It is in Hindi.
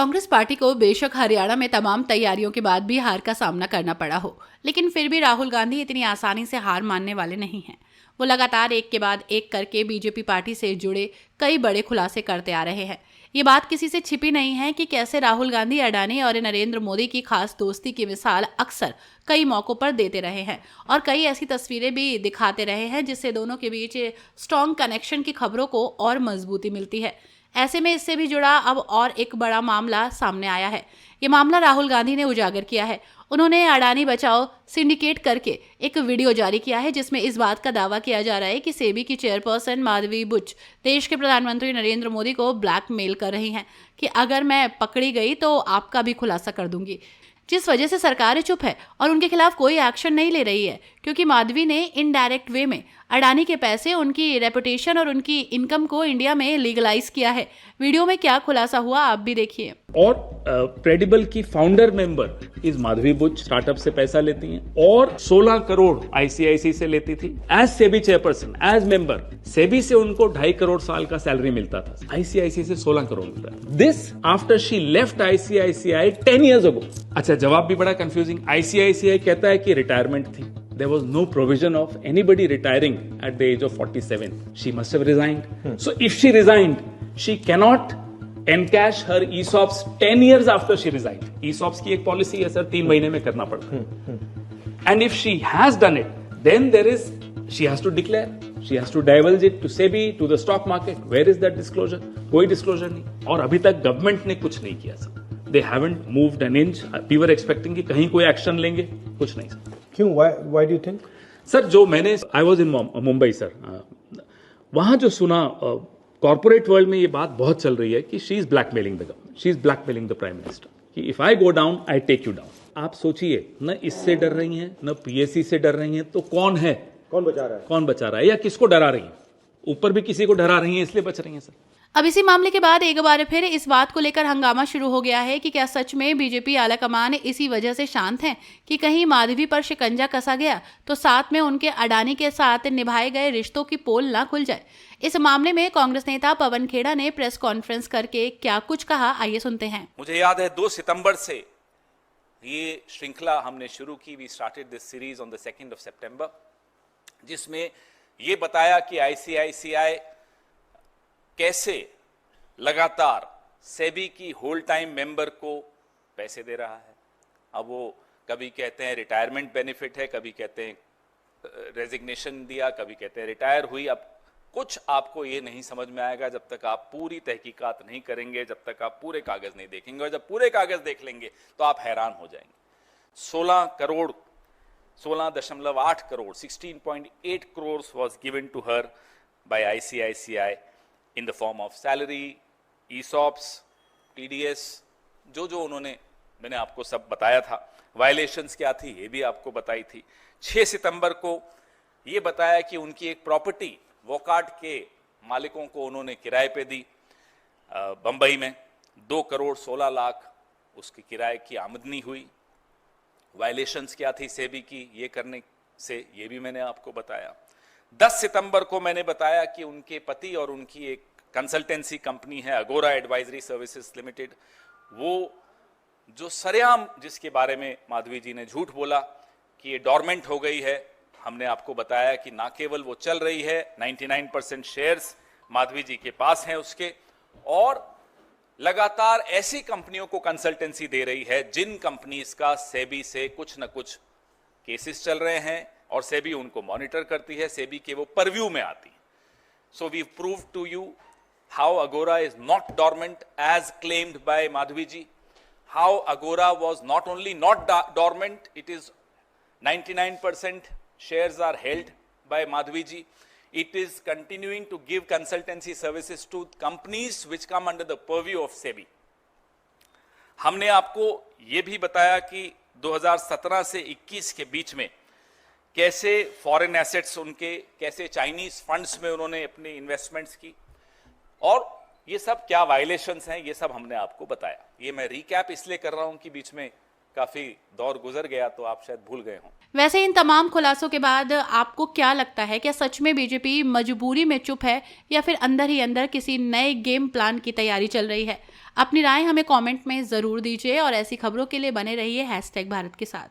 कांग्रेस पार्टी को बेशक हरियाणा में तमाम तैयारियों के बाद भी हार का सामना करना पड़ा हो, लेकिन फिर भी राहुल गांधी इतनी आसानी से हार मानने वाले नहीं हैं। वो लगातार एक के बाद एक करके बीजेपी पार्टी से जुड़े कई बड़े खुलासे करते आ रहे हैं। ये बात किसी से छिपी नहीं है कि कैसे राहुल गांधी अडानी और नरेंद्र मोदी की खास दोस्ती की मिसाल अक्सर कई मौकों पर देते रहे हैं और कई ऐसी तस्वीरें भी दिखाते रहे हैं जिससे दोनों के बीच स्ट्रॉन्ग कनेक्शन की खबरों को और मजबूती मिलती है। ऐसे में इससे भी जुड़ा अब और एक बड़ा मामला सामने आया है। ये मामला राहुल गांधी ने उजागर किया है। उन्होंने अडानी बचाओ सिंडिकेट करके एक वीडियो जारी किया है जिसमें इस बात का दावा किया जा रहा है कि सेबी की चेयरपर्सन माधवी बुच देश के प्रधानमंत्री नरेंद्र मोदी को ब्लैकमेल कर रही हैं कि अगर मैं पकड़ी गई तो आपका भी खुलासा कर दूंगी, जिस वजह से सरकार चुप है और उनके खिलाफ कोई एक्शन नहीं ले रही है, क्योंकि माधवी ने इनडायरेक्ट वे में अडानी के पैसे, उनकी रेपुटेशन और उनकी इनकम को इंडिया में लीगलाइज किया है। वीडियो में क्या खुलासा हुआ आप भी देखिए। और क्रेडिबल की फाउंडर मेंबर इस माधवी बुच स्टार्टअप से पैसा लेती हैं और 16 करोड़ आईसीआईसी से लेती थी as SEBI chairperson, as member. SEBI से उनको 2.5 करोड़ साल का सैलरी मिलता था, आईसीआईसी से 16 करोड़ मिलता है। This after she left ICICI 10 years ago। अच्छा, जवाब भी बड़ा कंफ्यूजिंग। आईसीआईसीआई कहता है कि रिटायरमेंट थी। There was no provision of anybody retiring at the age of 47. She must have resigned. So if she resigned, she cannot encash her ESOPs 10 years after she resigned. ESOPs की एक policy है सर, 3 महीने में करना पड़ता है. And if she has done it, then she has to declare. She has to divulge it to SEBI, to the stock market. Where is that disclosure? कोई disclosure नहीं. और अभी तक गवर्नमेंट ने कुछ नहीं किया sir. They haven't moved an inch. We were expecting कि कहीं कोई एक्शन लेंगे, कुछ नहीं सर. क्यों? Why do you think? Sir, जो मैंने I was in Mumbai sir, वहां जो सुना, कॉर्पोरेट वर्ल्ड में ये बात बहुत चल रही है कि she is blackmailing the government, she is blackmailing the prime minister, कि if I go down I take you down. आप सोचिए, न इससे डर रही हैं, न पीएससी से डर रही हैं, तो कौन है? कौन बचा रहा है या किसको डरा रही है? ऊपर भी किसी को डरा रही है, इसलिए बच रही हैं सर। अब इसी मामले के बाद एक बार फिर इस बात को लेकर हंगामा शुरू हो गया है कि क्या सच में बीजेपी आलाकमान इसी वजह से शांत हैं कि कहीं माधवी पर शिकंजा कसा गया तो साथ में उनके अडानी के साथ निभाए गए रिश्तों की पोल ना खुल जाए। इस मामले में कांग्रेस नेता पवन खेड़ा ने प्रेस कॉन्फ्रेंस करके क्या कुछ कहा, आइए सुनते हैं। मुझे याद है 2 सितंबर से ये श्रृंखला हमने शुरू की। We started this series on the 2nd of September, जिसमें ये बताया कि आईसीआईसीआई कैसे लगातार सेबी की होल टाइम मेंबर को पैसे दे रहा है। अब वो कभी कहते हैं रिटायरमेंट बेनिफिट है, कभी कहते हैं रेजिग्नेशन दिया, कभी कहते हैं रिटायर हुई। अब कुछ आपको ये नहीं समझ में आएगा जब तक आप पूरी तहकीकात नहीं करेंगे, जब तक आप पूरे कागज नहीं देखेंगे, और जब पूरे कागज देख लेंगे तो आप हैरान हो जाएंगे। 16.8 crore 16.8 crores was given to her by ICICI in the form of salary, ESOPs, TDS, जो मैंने आपको सब बताया था। वायलेशंस क्या थी ये भी आपको बताई थी। 6 सितंबर को ये बताया कि उनकी एक प्रॉपर्टी वोकार्ड के मालिकों को उन्होंने किराए पे दी बंबई में। 2 करोड़ 16 लाख उसकी किराए की आमदनी हुई। वायलेशंस क्या थी सेबी की ये करने से, ये भी मैंने आपको बताया। 10 सितंबर को मैंने बताया कि उनके पति और उनकी एक कंसल्टेंसी कंपनी है अगोरा एडवाइजरी सर्विसेज लिमिटेड, वो जो सरेआम जिसके बारे में माधवी जी ने झूठ बोला कि ये डॉर्मेंट हो गई है, हमने आपको बताया कि ना केवल वो चल रही है, 99% शेयर्स माधवी जी के पास हैं उसके, और लगातार ऐसी कंपनियों को कंसल्टेंसी दे रही है जिन कंपनीज का सेबी से कुछ न कुछ केसेस चल रहे हैं और सेबी उनको मॉनिटर करती है, सेबी के वो परव्यू में आती है। So we prove to you how Agora is not dormant as claimed by Madhavi ji, how Agora was not only not dormant, it is 99% shares are held by Madhvi ji. It is continuing to give consultancy services to companies which come under the purview of SEBI. हमने आपको ये भी बताया कि 2017 से 21 के बीच में कैसे फॉरेन एसेट्स उनके, कैसे चाइनीज फंड्स में उन्होंने अपनी इन्वेस्टमेंट्स की, और ये सब क्या वायलेशंस हैं, ये सब हमने आपको बताया। ये मैं रिकैप इसलिए कर रहा हूं कि बीच में काफी दौर गुजर गया तो आप शायद भूल गए हों। वैसे इन तमाम खुलासों के बाद आपको क्या लगता है, क्या सच में बीजेपी मजबूरी में चुप है या फिर अंदर ही अंदर किसी नए गेम प्लान की तैयारी चल रही है? अपनी राय हमें कमेंट में जरूर दीजिए और ऐसी खबरों के लिए बने रहिए #भारत के साथ।